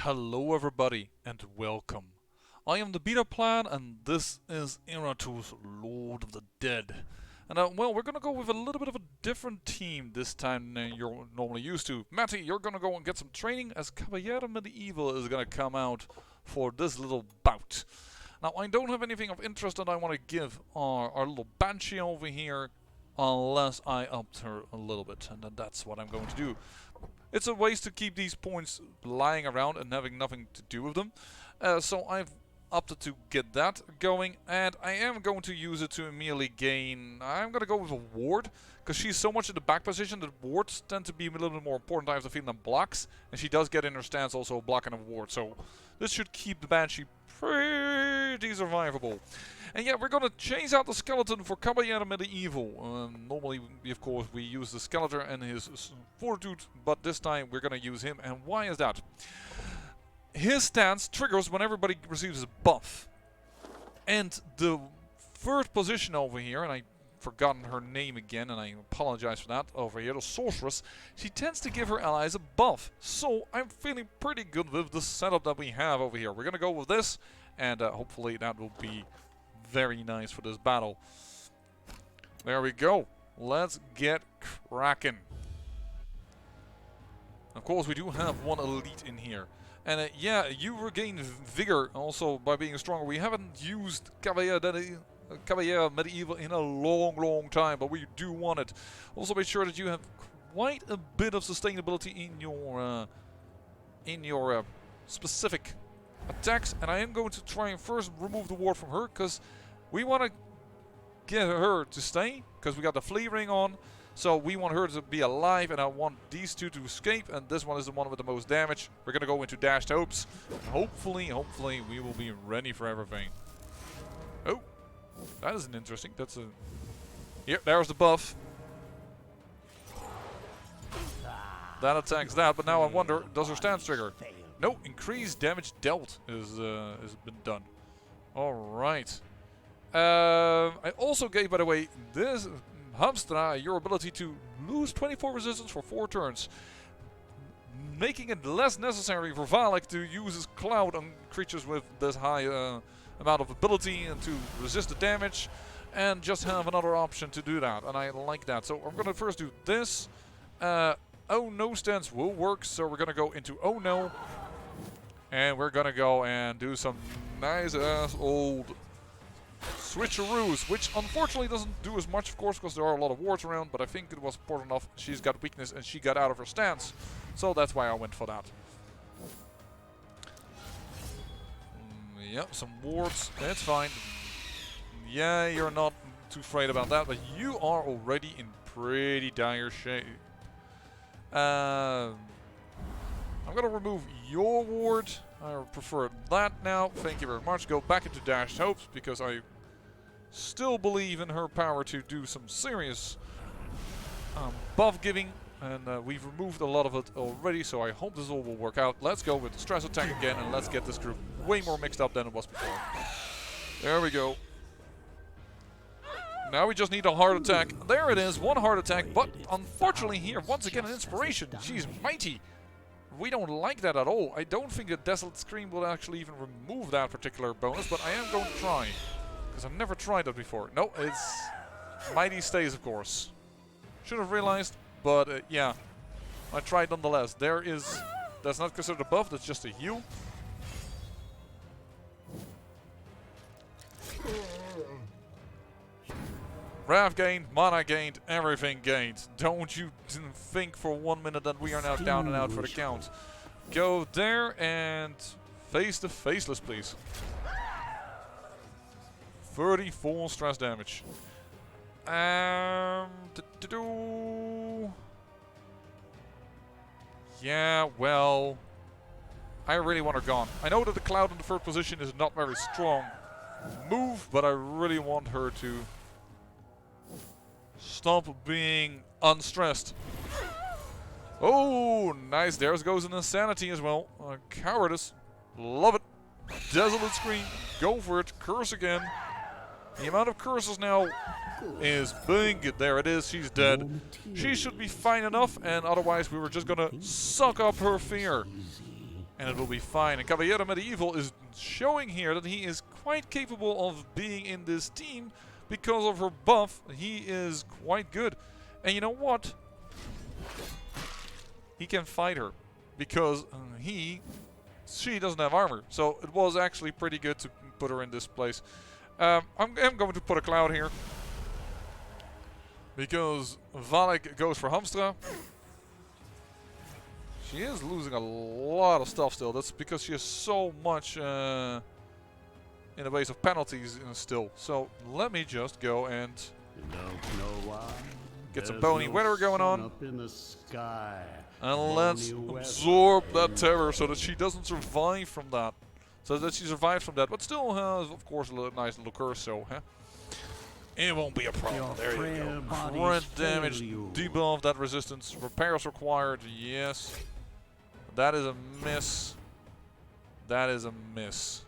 Hello everybody and welcome. I am the Beta Plan and this is Iratus, Lord of the Dead. And well, we're gonna go with a little bit of a different team this time than you're normally used to. Matty, you're gonna go and get some training as Caballero Medieval is gonna come out for this little bout. Now, I don't have anything of interest that I want to give our little Banshee over here unless I upped her a little bit, and then that's what I'm going to do. It's a waste to keep these points lying around and having nothing to do with them. So I've opted to get that going, and I am going to use it to immediately gain... I'm going to go with a ward, because she's so much in the back position that wards tend to be a little bit more important, I have the feeling, than blocks. And she does get in her stance also a block and a ward, so this should keep the Banshee pretty survivable. And yeah, we're gonna change out the skeleton for Caballero Medieval. Normally, of course, we use the skeleton and his fortitude, but this time we're gonna use him. And why is that? His stance triggers when everybody receives a buff. And the third position over here, and I've forgotten her name again, and I apologize for that, over here, the sorceress, she tends to give her allies a buff. So I'm feeling pretty good with the setup that we have over here. We're gonna go with this, and hopefully that will be very nice for this battle. There we go. Let's get cracking. Of course, we do have one elite in here. And yeah, you regain vigor also by being stronger. We haven't used Caballero Medieval in a long time, but we do want it. Also, make sure that you have quite a bit of sustainability in your specific attacks. And I am going to try and first remove the ward from her, because we want to get her to stay, because we got the flea ring on. So we want her to be alive, and I want these two to escape, and this one is the one with the most damage. We're going to go into dashed hopes. Hopefully we will be ready for everything. Oh, that isn't interesting. That's a... Yep, there's the buff. That attacks that, but now I wonder, does her stance trigger? No, increased damage dealt has been done. Alright. I also gave, by the way, this Hamstra your ability to lose 24 resistance for 4 turns, making it less necessary for Valak to use his cloud on creatures with this high amount of ability and to resist the damage, and just have another option to do that, and I like that. So I'm going to first do this. Oh no stance will work, so we're going to go into oh no, and we're going to go and do some nice ass old switcheroos, which unfortunately doesn't do as much, of course, because there are a lot of wards around, but I think it was important enough. She's got weakness and she got out of her stance, so that's why I went for that. Yep, some wards, that's fine. Yeah, you're not too afraid about that, but you are already in pretty dire shape. I'm gonna remove your ward. I prefer that now. Thank you very much. Go back into dashed hopes, because I still believe in her power to do some serious buff giving, and we've removed a lot of it already, so I hope this all will work out. Let's go with the stress attack again, and let's get this group way more mixed up than it was before. There we go. Now we just need a heart attack. There it is, one heart attack, but unfortunately here, once again, an inspiration. She's mighty. We don't like that at all. I don't think a Desolate Scream will actually even remove that particular bonus, but I am going to try, because I've never tried that before. No, it's Mighty Stays, of course. Should have realized, but yeah, I tried nonetheless. That's not considered a buff, that's just a heal. Wrath gained, mana gained, everything gained. Don't you think for 1 minute that we are now down and out for the count. Go there and face the faceless, please. 34 stress damage. Yeah, well, I really want her gone. I know that the cloud in the third position is not very strong move, but I really want her to stop being unstressed. Oh, nice. There goes an insanity as well. Cowardice. Love it. Desolate Scream. Go for it. Curse again. The amount of curses now is big. There it is. She's dead. She should be fine enough, and otherwise we were just going to suck up her fear. and it will be fine. And Caballero Medieval is showing here that he is quite capable of being in this team because of her buff. He is quite good. And you know what? He can fight her because she doesn't have armor. So it was actually pretty good to put her in this place. I'm going to put a cloud here because Valek goes for Hamstra. She is losing a lot of stuff still. That's because she has so much in the ways of penalties still. So let me just go and get some bony weather going on. And let's absorb that terror so that she doesn't survive from that. So that she survives from that. But still has, of course, a nice little curse. So, it won't be a problem. There you go. Crit damage, debuff that resistance. Repairs required. Yes. That is a miss. That is a miss.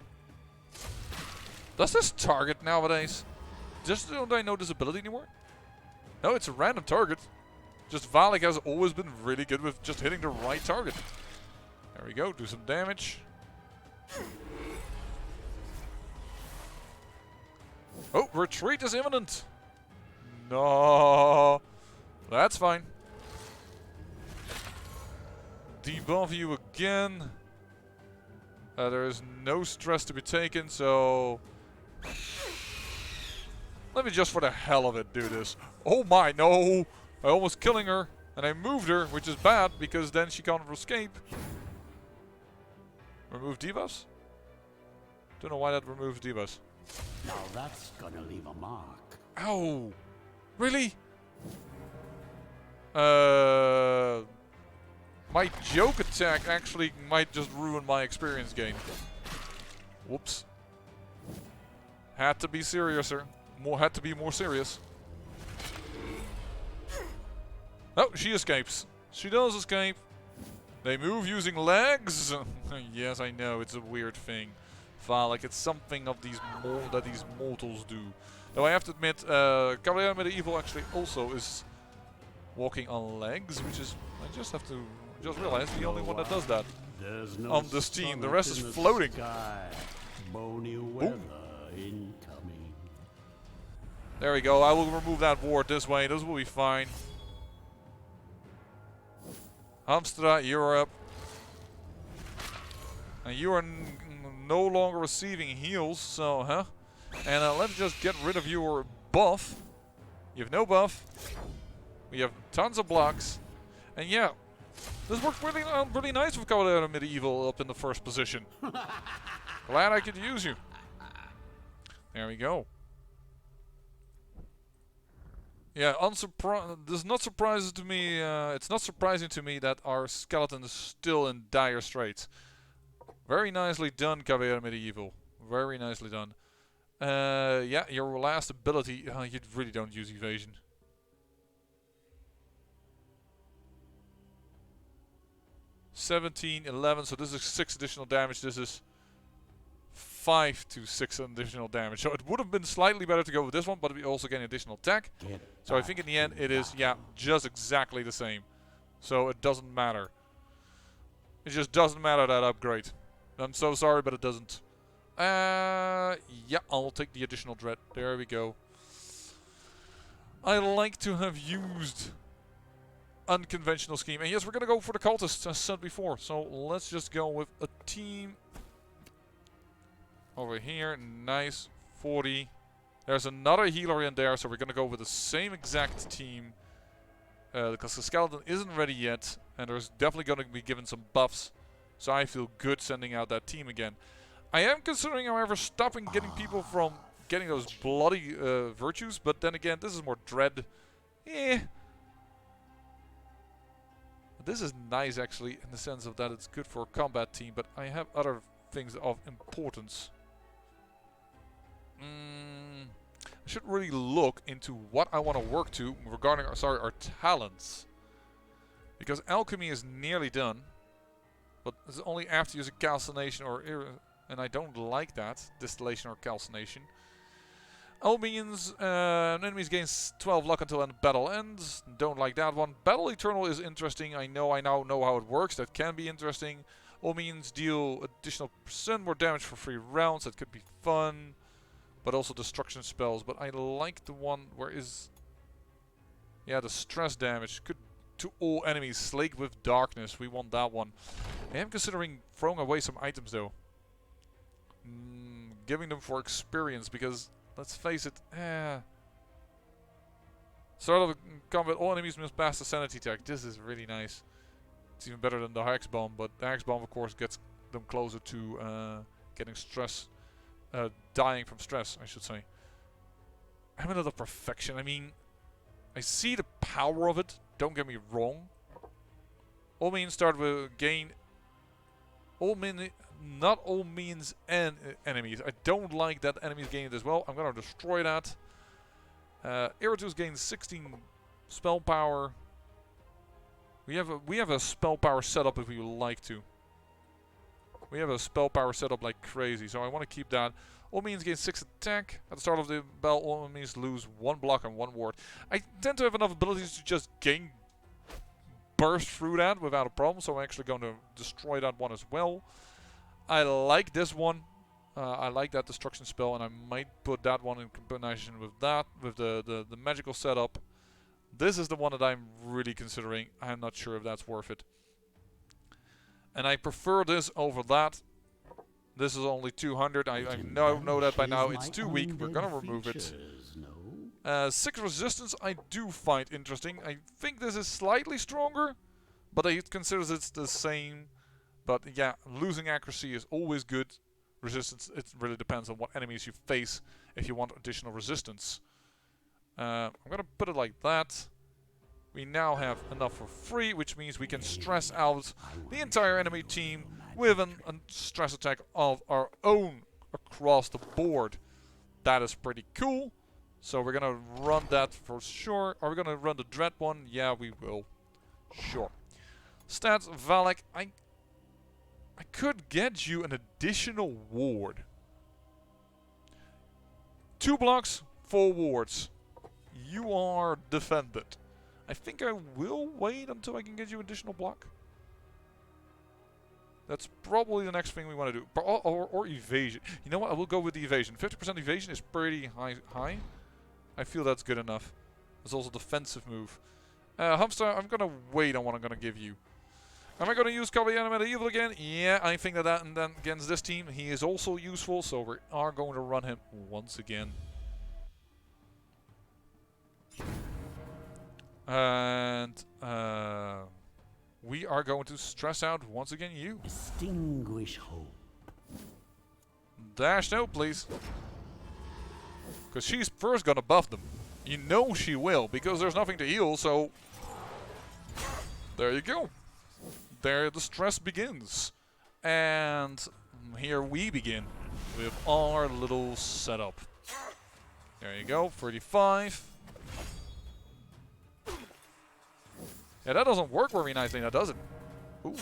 Does this target nowadays? Just don't I know this ability anymore? No, it's a random target. Just Valek has always been really good with just hitting the right target. There we go. Do some damage. Oh, retreat is imminent. No. That's fine. Debuff you again. There is no stress to be taken, so let me just for the hell of it do this. Oh my, no! I almost killing her, and I moved her, which is bad because then she can't escape. Remove debuffs? Don't know why that removes debuffs. Now that's gonna leave a mark. Ow! Really? My joke attack actually might just ruin my experience gain. Whoops. Had to be seriouser. Had to be more serious. Oh, she escapes. She does escape. They move using legs. Yes, I know, it's a weird thing. Like it's something of these that these mortals do. Though I have to admit, Caballero Medieval actually also is walking on legs, which is I just have to realize the only one that does that on this team. The rest is floating. Bony weather incoming. There we go. I will remove that ward this way. This will be fine. Hamstra, you're up. And you are no longer receiving heals, so, And let's just get rid of your buff. You have no buff. We have tons of blocks. And yeah, this worked really nice with Caballero Medieval up in the first position. Glad I could use you. There we go. Yeah, this not surprises to me. It's not surprising to me that our skeleton is still in dire straits. Very nicely done, Caballero Medieval. Very nicely done. Yeah, your last ability. You really don't use evasion. (17, 11). So this is 6 additional damage. This is 5 to 6 additional damage. So it would have been slightly better to go with this one, but we also get an additional attack. So I think in the end it is, yeah, just exactly the same. So it doesn't matter. It just doesn't matter, that upgrade. I'm so sorry, but it doesn't. Yeah, I'll take the additional dread. There we go. I like to have used unconventional scheme. And yes, we're going to go for the cultists, as said before. So let's just go with a team over here. Nice. 40. There's another healer in there, so we're going to go with the same exact team. Because the skeleton isn't ready yet. And there's definitely going to be given some buffs. So I feel good sending out that team again. I am considering, however, stopping getting people from getting those bloody virtues. But then again, this is more dread. This is nice, actually, in the sense of that it's good for a combat team. But I have other things of importance. I should really look into what I want to work to regarding our talents. Because alchemy is nearly done. But it's only after using calcination and I don't like that. Distillation or calcination. Albions, enemies gain 12 luck until end battle ends. Don't like that one. Battle Eternal is interesting. I now know how it works. That can be interesting. All means deal additional % more damage for 3 rounds. That could be fun. But also destruction spells. But I like the one where is... Yeah, the stress damage. Could to all enemies. Slake with darkness. We want that one. I am considering throwing away some items though. Giving them for experience because, let's face it, start of combat, all enemies must pass the sanity check. This is really nice. It's even better than the Hex Bomb, but the Hex Bomb of course gets them closer to getting stress, dying from stress, I should say. I'm another perfection. I mean, I see the power of it, don't get me wrong. All means start with gain... Not all means enemies. I don't like that enemies gain it as well. I'm gonna destroy that. Iratus gains 16 spell power. We have a spell power setup if we would like to. We have a spell power setup like crazy, so I want to keep that. All means gain 6 attack. At the start of the battle, all means lose 1 block and 1 ward. I tend to have enough abilities to just burst through that without a problem, so I'm actually going to destroy that one as well. I like this one. I like that destruction spell, and I might put that one in combination with that, with the magical setup. This is the one that I'm really considering. I'm not sure if that's worth it. And I prefer this over that. This is only 200. I know that by now. It's too weak. We're gonna remove it. 6 resistance I do find interesting. I think this is slightly stronger, but it considers it's the same. But yeah, losing accuracy is always good. Resistance, it really depends on what enemies you face if you want additional resistance. I'm gonna put it like that. We now have enough for free, which means we can stress out the entire enemy team with a stress attack of our own across the board. That is pretty cool. So we're gonna run that for sure. Are we gonna run the Dread one? Yeah, we will. Sure. Stats, Valak. I could get you an additional ward. 2 blocks, 4 wards. You are defended. I think I will wait until I can get you additional block. That's probably the next thing we want to do. Or evasion. You know what? I will go with the evasion. 50% evasion is pretty high. I feel that's good enough. It's also a defensive move. Hamster, I'm going to wait on what I'm going to give you. Am I going to use Copy Animated Evil again? Yeah, I think that and then against this team, he is also useful, so we are going to run him once again. And we are going to stress out once again you. Extinguish hope. Dash no, please. Because she's first going to buff them. You know she will, because there's nothing to heal, so... There you go. There the stress begins. And here we begin with our little setup. There you go, 35. Yeah, that doesn't work very nicely now, does it? Ooh.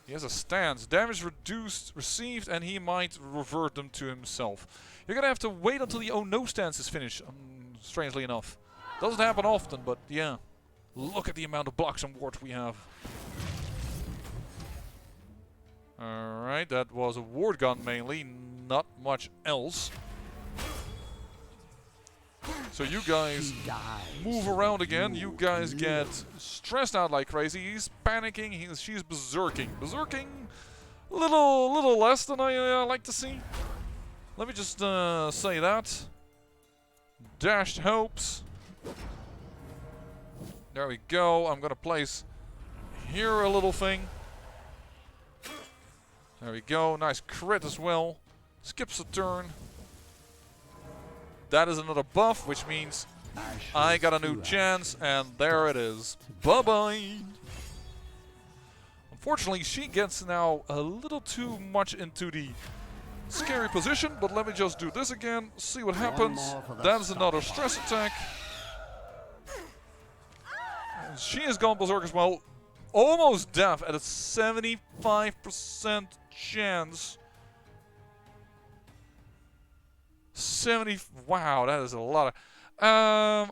He has a stance. Damage reduced, received, and he might revert them to himself. You're gonna have to wait until the oh no stance is finished, strangely enough. Doesn't happen often, but yeah. Look at the amount of blocks and wards we have. Alright, that was a ward gun mainly, not much else. So you guys move around again. You guys get stressed out like crazy. He's panicking. She's berserking. Berserking, little less than I like to see. Let me just say that. Dashed hopes. There we go. I'm gonna place here a little thing. There we go. Nice crit as well. Skips a turn. That is another buff, which means I got a new chance, and there it is. Bye-bye! Unfortunately, she gets now a little too much into the scary position, but let me just do this again, see what happens. That is another stress attack. And she has gone berserk as well. Almost death at a 75% chance. 70. Wow, that is a lot of.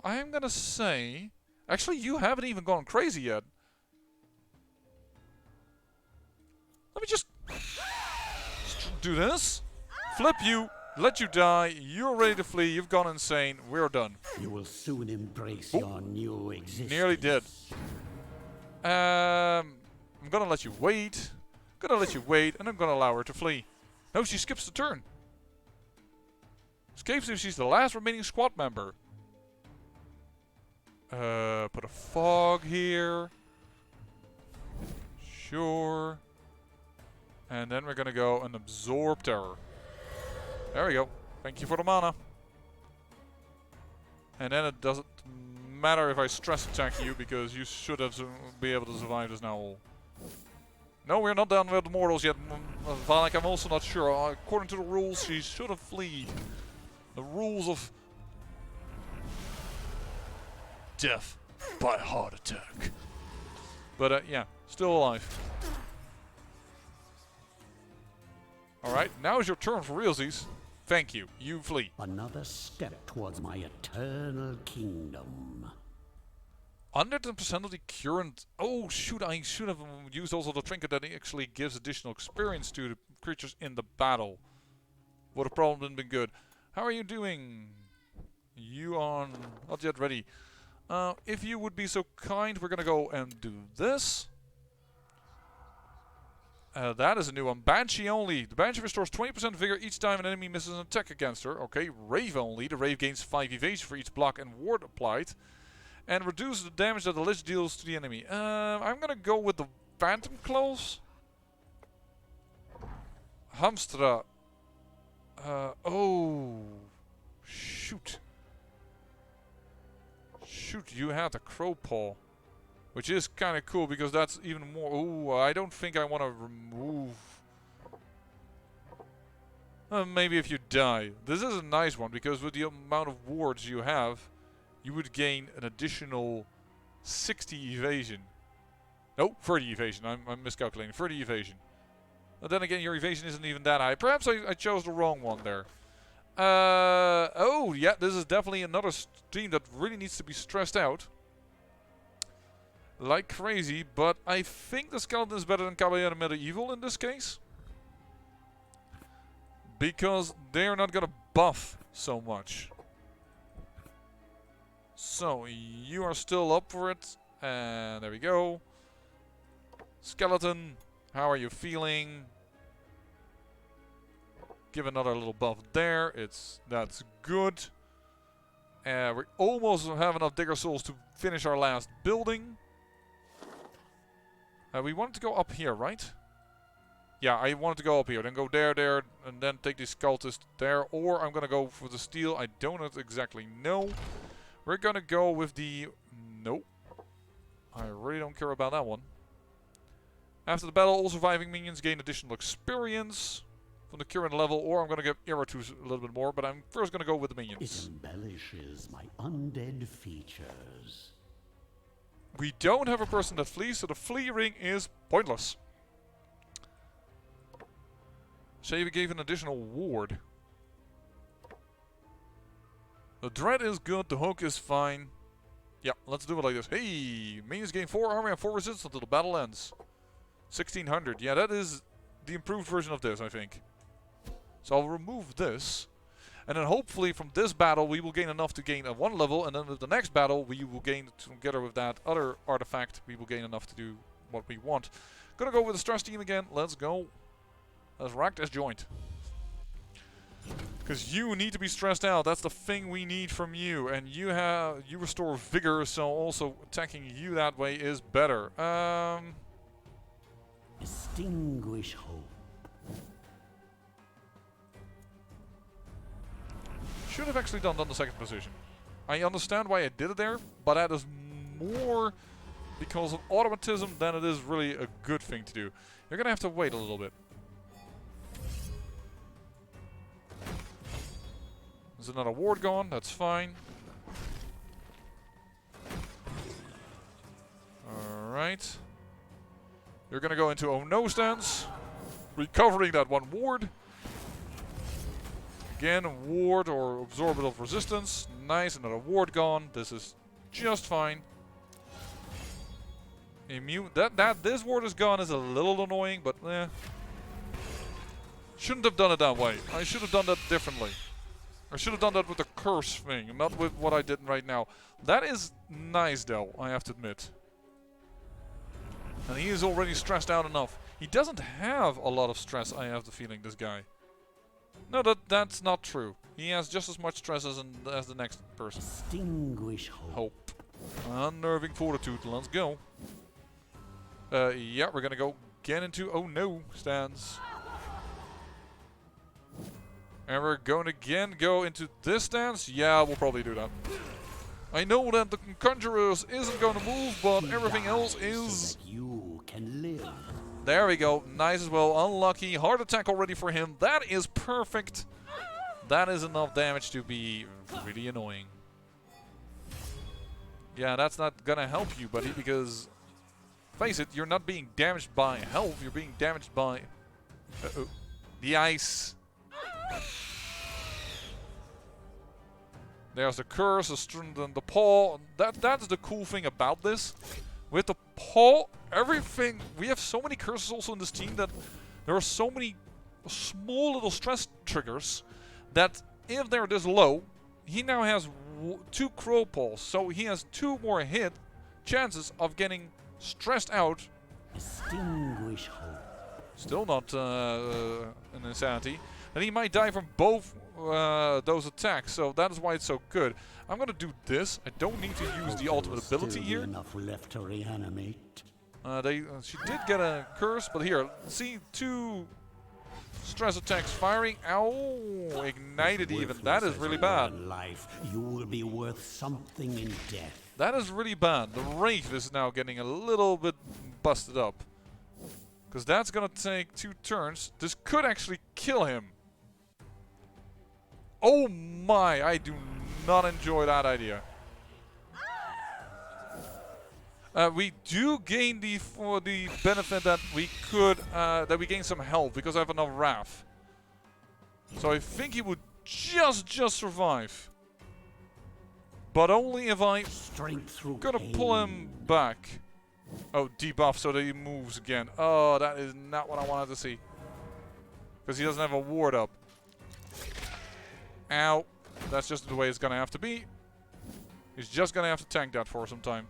I'm gonna say. Actually, you haven't even gone crazy yet. Let me just do this. Flip you. Let you die. You're ready to flee. You've gone insane. We're done. You will soon embrace your new existence. Nearly did. I'm gonna let you wait. And I'm gonna allow her to flee. No, she skips the turn. Escapes if she's the last remaining squad member. Put a fog here. Sure. And then we're gonna go and absorb terror. There we go. Thank you for the mana. And then it doesn't matter if I stress attack you, because you should have be able to survive this now. No, we're not done with the mortals yet. Vanek, I'm also not sure. According to the rules, she should have fled. The rules of death by heart attack. But yeah, still alive. Alright, now is your turn for realsies. Thank you. You flee. Another step towards my eternal kingdom. 100% of the current... Oh shoot, I should have used also the trinket that actually gives additional experience to the creatures in the battle. Would have probably been good. How are you doing? You are not yet ready. If you would be so kind, we're gonna go and do this. That is a new one. Banshee only. The Banshee restores 20% vigor each time an enemy misses an attack against her. Okay, Rave only. The Rave gains 5 evasion for each block and ward applied. And reduces the damage that the Lich deals to the enemy. I'm gonna go with the Phantom Claws. Hamstra. Oh. Shoot. Shoot, you had the Crow Paw. Which is kind of cool, because that's even more... Ooh, I don't think I want to remove... maybe if you die. This is a nice one, because with the amount of wards you have, you would gain an additional 60 evasion. No, 30 evasion. I'm miscalculating. 30 evasion. But then again, your evasion isn't even that high. Perhaps I chose the wrong one there. Oh, yeah, this is definitely another team that really needs to be stressed out. Like crazy, but I think the skeleton is better than Caballero Medieval in this case. Because they're not gonna buff so much. So, you are still up for it. And there we go. Skeleton, how are you feeling? Give another little buff there. That's good. We almost have enough Digger Souls to finish our last building. We wanted to go up here, right? Yeah, I wanted to go up here. Then go there, and then take the cultist there. Or I'm going to go for the steel. I don't exactly know. We're going to go with the... Nope. I really don't care about that one. After the battle, all surviving minions gain additional experience from the current level. Or I'm going to give Iratus a little bit more. But I'm first going to go with the minions. It embellishes my undead features. We don't have a person that flees, so the flea ring is pointless. Say we gave an additional ward. The dread is good, the hook is fine. Yeah, let's do it like this. Hey, minions gain 4 armor and 4 resistance until the battle ends. 1600. Yeah, that is the improved version of this, I think. So I'll remove this. And then hopefully from this battle we will gain enough to gain a 1 level, and then with the next battle we will gain, together with that other artifact, we will gain enough to do what we want. Gonna go with the stress team again. Let's go. Let's rock this joint. Because you need to be stressed out. That's the thing we need from you. And you restore vigor, so also attacking you that way is better. Extinguish hope. Should have actually done the second position. I understand why I did it there, but that is more because of automatism than it is really a good thing to do. You're gonna have to wait a little bit. There's another ward gone, that's fine. Alright. You're gonna go into oh no stance, recovering that 1 ward. Again, ward or absorb of resistance. Nice, another ward gone. This is just fine. Immune. This ward is gone is a little annoying, but eh. Shouldn't have done it that way. I should have done that differently. I should have done that with the curse thing, not with what I did right now. That is nice though, I have to admit. And he is already stressed out enough. He doesn't have a lot of stress, I have the feeling, this guy. No, that's not true. He has just as much stress as the next person. Extinguish hope. Unnerving fortitude, let's go. Yeah, we're gonna go get into oh no stance. And we're going to again go into this stance. Yeah, we'll probably do that. I know that the Conjurers isn't going to move, but everything else is. So that you can live. There we go. Nice as well. Unlucky. Heart attack already for him. That is perfect. That is enough damage to be really annoying. Yeah, that's not going to help you, buddy, because face it, you're not being damaged by health. You're being damaged by the ice. There's the curse, the paw. That's the cool thing about this. With the paw, everything. We have so many curses also in this team that there are so many small little stress triggers that if they're this low, he now has 2 crow paws, so he has 2 more hit chances of getting stressed out. Extinguish hope. Still not an insanity. And he might die from both those attacks, so that is why it's so good. I'm gonna do this. I don't need to use the ultimate ability here. Enough left to reanimate. She did get a curse, but here, see 2 stress attacks firing. Ow! Ignited even. That is really bad. Life, you will be worth something in death. That is really bad. The Wraith is now getting a little bit busted up. Because that's gonna take 2 turns. This could actually kill him. Oh my, I do not enjoy that idea. We do gain the benefit that we could that we gain some health because I have enough Wrath. So I think he would just survive. But only if I gonna pull him back. Oh, debuff so that he moves again. Oh, that is not what I wanted to see. Because he doesn't have a ward up. Ow. That's just the way it's gonna have to be. He's just gonna have to tank that for some time.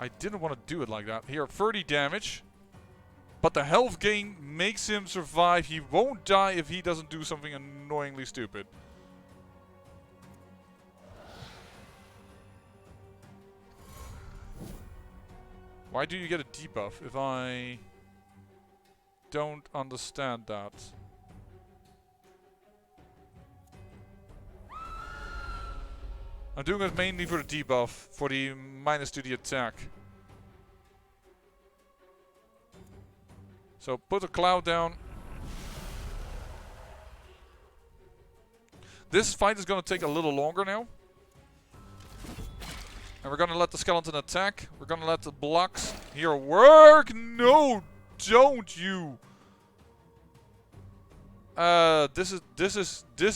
I didn't want to do it like that. Here, 30 damage. But the health gain makes him survive. He won't die if he doesn't do something annoyingly stupid. Why do you get a debuff if I don't understand that? I'm doing it mainly for the debuff, for the minus to the attack. So put a cloud down. This fight is going to take a little longer now. And we're going to let the skeleton attack. We're going to let the blocks here work. No, don't you. This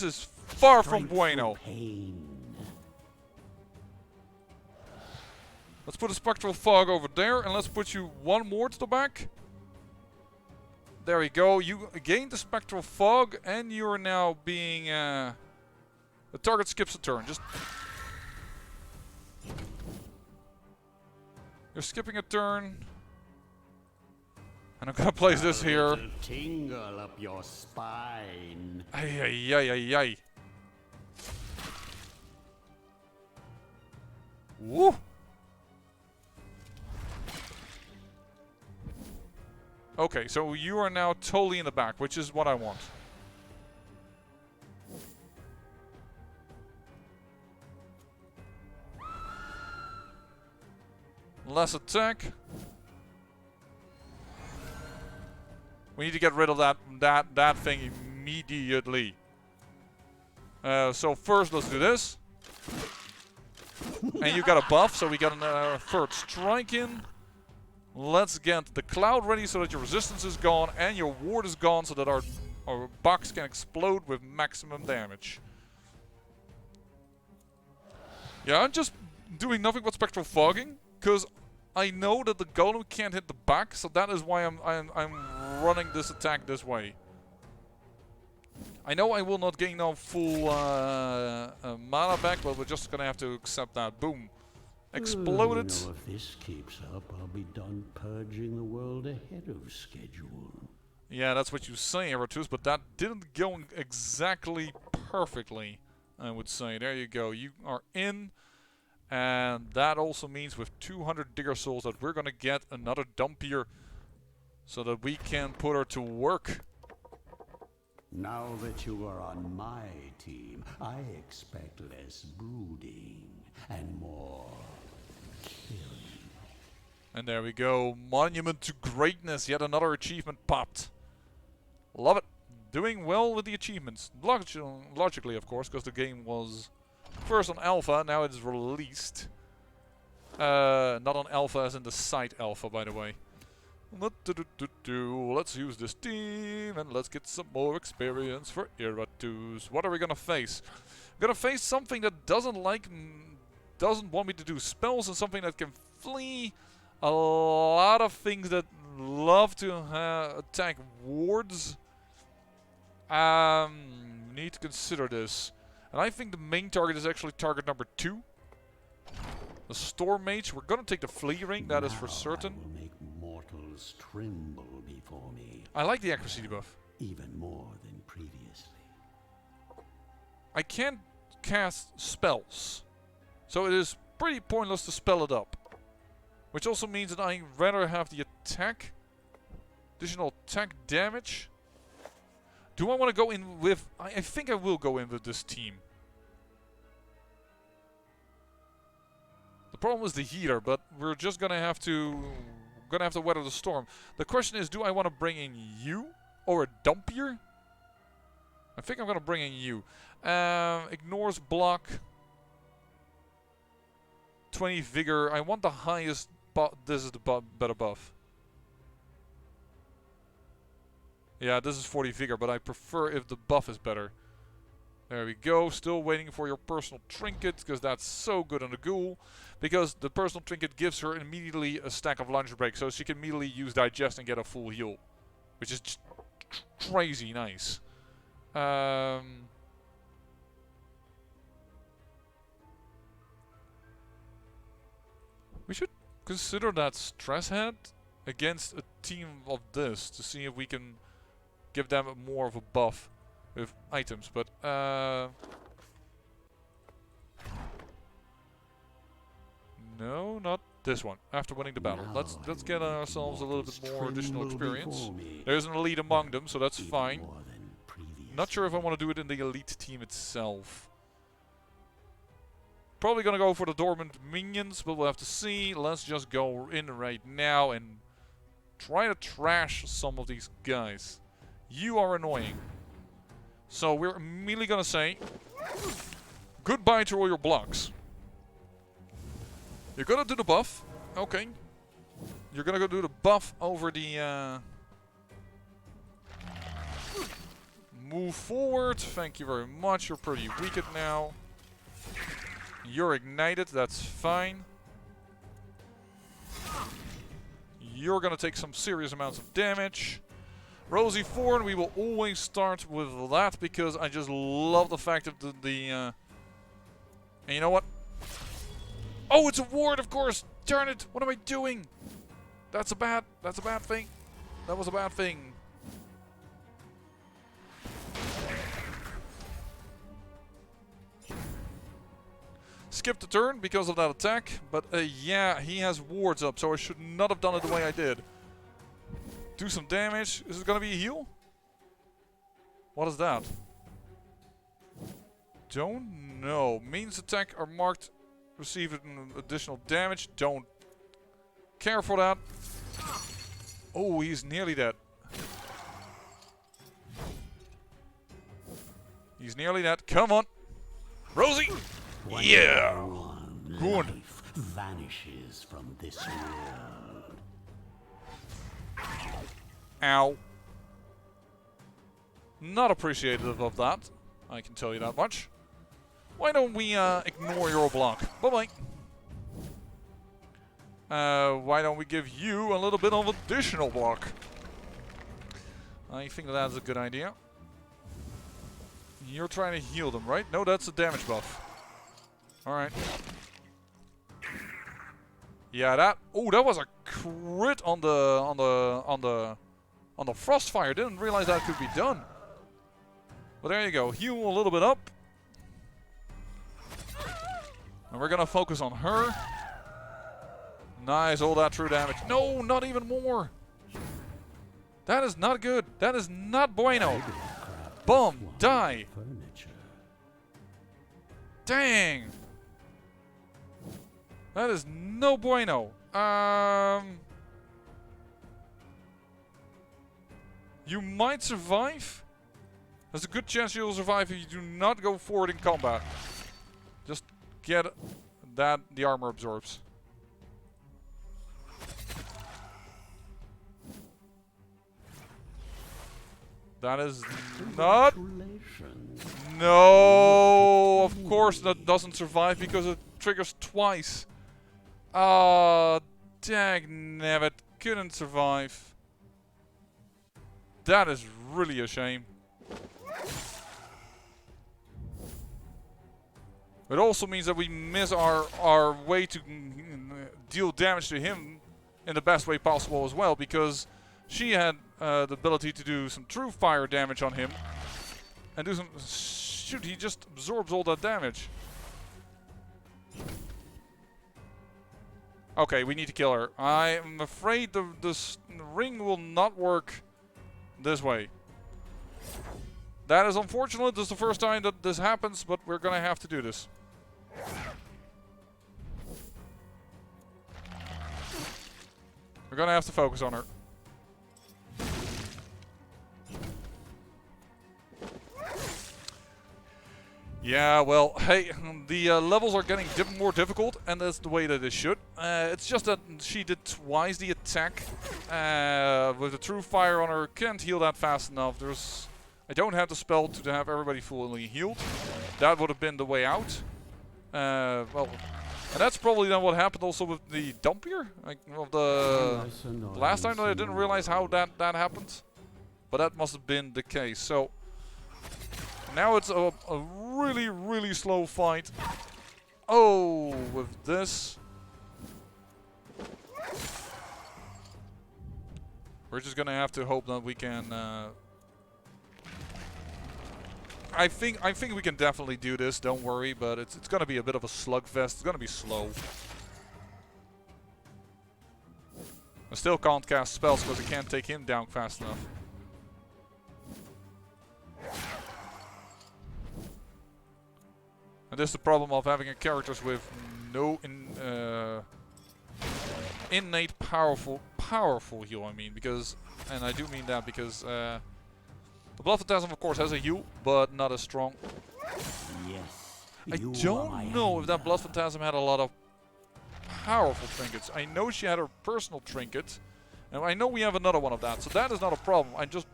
is far from bueno. Let's put a spectral fog over there and let's put you 1 more to the back. There we go. You gained the spectral fog and you are now being the target skips a turn. Just you're skipping a turn. And I'm gonna place this here. Tingle up your spine. Ay ay ay ay ay. Woo! Okay, so you are now totally in the back, which is what I want. Less attack. We need to get rid of that thing immediately. So first, let's do this. And you got a buff, so we got a third strike in. Let's get the cloud ready so that your resistance is gone and your ward is gone so that our box can explode with maximum damage. Yeah, I'm just doing nothing but spectral fogging, because I know that the golem can't hit the back, so that is why I'm running this attack this way. I know I will not gain no full mana back, but we're just gonna have to accept that. Boom. Exploded. You know, if this keeps up, I'll be done purging the world ahead of schedule. Yeah, that's what you say, Iratus, but that didn't go exactly perfectly, I would say. There you go. You are in. And that also means with 200 digger souls that we're gonna get another dumpier so that we can put her to work. Now that you are on my team, I expect less brooding and more killing. And there we go. Monument to Greatness. Yet another achievement popped. Love it. Doing well with the achievements. Logically, of course, because the game was first on alpha, now it is released. Not on alpha as in the site alpha, by the way. Let's use this team and let's get some more experience for Iratus. What are we gonna face? We're gonna face something that doesn't want me to do spells, and something that can flee. A lot of things that love to attack wards. Need to consider this. And I think the main target is actually target number 2. The Storm Mage. We're gonna take the Flea Ring, that is for certain. I will make mortals tremble before me. I like the accuracy debuff. Even more than previously. I can't cast spells, so it is pretty pointless to spell it up. Which also means that I rather have the attack, additional attack damage. Do I want to go in with... I think I will go in with this team. The problem is the healer, but we're just gonna have to weather the storm. The question is, do I want to bring in you or a dumpier? I think I'm gonna bring in you. Ignores block. 20 vigor. I want the highest. This is the better buff. Yeah, this is 40 vigor, but I prefer if the buff is better. There we go. Still waiting for your personal trinket, because that's so good on the ghoul. Because the personal trinket gives her immediately a stack of lunge break, so she can immediately use digest and get a full heal. Which is just crazy nice. We should consider that stress head against a team of this to see if we can give them more of a buff with items, but no, not this one. After winning the battle, let's get ourselves a little bit more additional experience. There's an elite among them, so that's fine. Not sure if I want to do it in the elite team itself. Probably gonna go for the dormant minions, but we'll have to see. Let's just go in right now and try to trash some of these guys. You are annoying. So we're immediately gonna say goodbye to all your blocks. You're gonna do the buff. Okay. You're gonna go do the buff over the move forward. Thank you very much. You're pretty weakened now. You're ignited, that's fine. You're gonna take some serious amounts of damage. Rosie Thorn, we will always start with that because I just love the fact that and you know what? Oh, it's a ward, of course! Darn it! What am I doing? That's a bad thing. That was a bad thing. Skipped the turn because of that attack, but yeah, he has wards up, so I should not have done it the way I did. Do some damage. Is it gonna be a heal? What is that? Don't know. Means attack are marked. Receive an additional damage. Don't care for that. Oh, he's nearly dead. He's nearly dead. Come on, Rosie. Yeah. Good. Vanishes from this world. Ow. Not appreciative of that. I can tell you that much. Why don't we ignore your block? Bye-bye. Why don't we give you a little bit of additional block? I think that's a good idea. You're trying to heal them, right? No, that's a damage buff. Alright. Yeah, that... Oh, that was a crit on the Frostfire. Didn't realize that could be done. But there you go. Heal a little bit up. And we're gonna focus on her. Nice, all that true damage. No, not even more. That is not good. That is not bueno. Boom, die. Dang. That is no bueno. You might survive. There's a good chance you'll survive if you do not go forward in combat. Just get that the armor absorbs. That is not... No! Of course that doesn't survive because it triggers twice. Ah, dagnabbit. Couldn't survive. That is really a shame. It also means that we miss our way to deal damage to him in the best way possible as well, because she had the ability to do some true fire damage on him. And do some... Shoot, he just absorbs all that damage. Okay, we need to kill her. I'm afraid the ring will not work this way. That is unfortunate. This is the first time that this happens, but we're gonna have to do this. We're gonna have to focus on her. Yeah, well, hey, the levels are getting more difficult, and that's the way that it should. It's just that she did twice the attack. With the true fire on her, can't heal that fast enough. I don't have the spell to have everybody fully healed. That would have been the way out. Well, and that's probably then what happened also with the dumpier. Like, of the last time that I didn't realize how that happened. But that must have been the case. So now it's a really, really slow fight. Oh, with this. We're just gonna have to hope that we can... I think we can definitely do this, don't worry, but it's gonna be a bit of a slugfest. It's gonna be slow. I still can't cast spells because I can't take him down fast enough. And this is the problem of having a characters with no innate powerful heal, I mean, because, and I do mean that because the Blood Phantasm of course has a heal, but not as strong. Yes. I don't know if that Blood Phantasm had a lot of powerful trinkets. I know she had her personal trinket, and I know we have another one of that, so that is not a problem. I just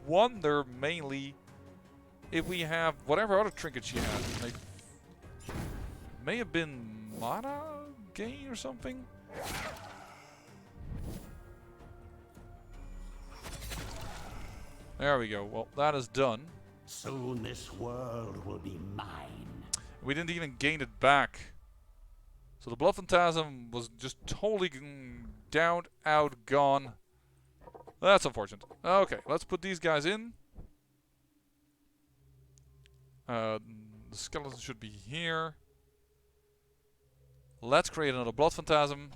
wonder mainly if we have whatever other trinket she had. Like, may have been mana gain or something. There we go. Well, that is done. Soon this world will be mine. We didn't even gain it back. So the Blood Phantasm was just totally down, out, gone. That's unfortunate. Okay, let's put these guys in. The skeleton should be here. Let's create another Blood Phantasm.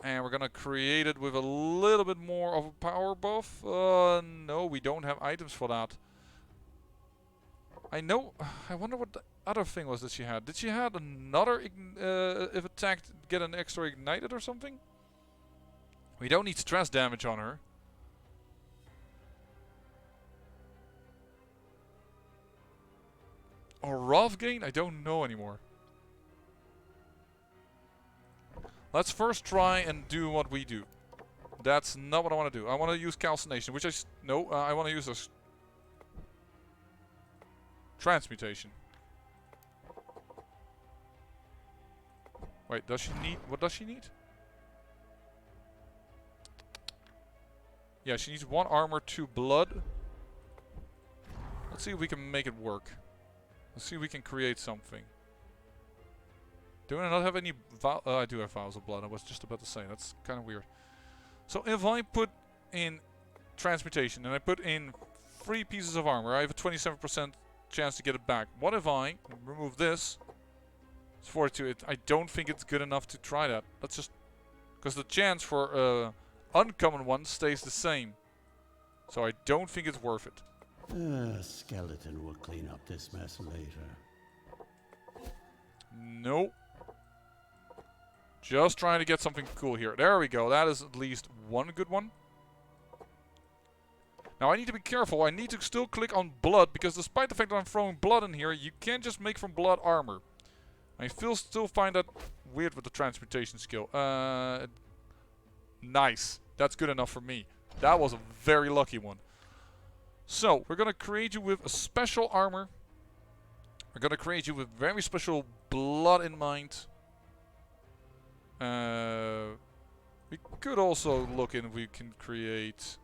And we're gonna create it with a little bit more of a power buff. No, we don't have items for that. I know. I wonder what the other thing was that she had. Did she have another, if attacked, get an extra ignited or something? We don't need stress damage on her. Or Wrath gain? I don't know anymore. Let's first try and do what we do. That's not what I want to do. I want to use calcination, which no, I want to use a... Transmutation. Wait, does she need... What does she need? Yeah, she needs 1 armor, 2 blood. Let's see if we can make it work. Let's see if we can create something. Do I not have any I do have vials of blood. I was just about to say. That's kind of weird. So if I put in transmutation and I put in 3 pieces of armor, I have a 27% chance to get it back. What if I remove this? It's 42. I don't think it's good enough to try that. Let's just... Because the chance for uncommon one stays the same. So I don't think it's worth it. Skeleton will clean up this mess later. Nope. Just trying to get something cool here. There we go. That is at least one good one. Now I need to be careful. I need to still click on blood, because despite the fact that I'm throwing blood in here, you can't just make from blood armor. I still find that weird with the transmutation skill. Nice. That's good enough for me. That was a very lucky one. So, we're going to create you with a special armor. We're going to create you with very special blood in mind. We could also look in if we can create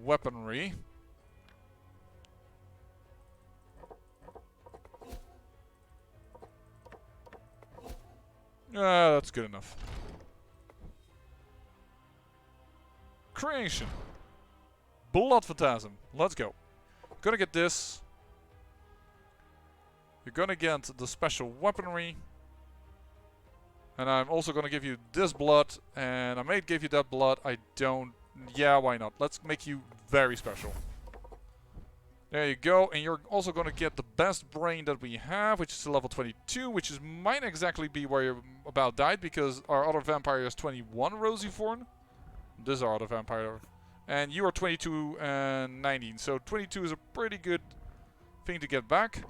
weaponry. That's good enough. Creation. Blood Phantasm. Let's go. Gonna get this. You're gonna get the special weaponry. And I'm also gonna give you this blood. And I may give you that blood. I don't... Yeah, why not? Let's make you very special. There you go. And you're also gonna get the best brain that we have, which is level 22, which is might exactly be where you about died, because our other vampire is 21 Rosy Forn. This is our other vampire. And you are 22 and 19. So 22 is a pretty good thing to get back.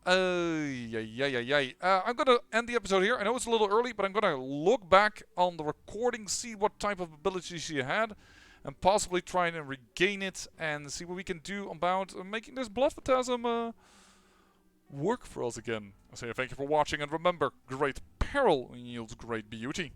I'm going to end the episode here. I know it's a little early, but I'm going to look back on the recording, see what type of abilities she had, and possibly try and regain it and see what we can do about making this Blood Phantasm work for us again. I say thank you for watching, and remember, great peril yields great beauty.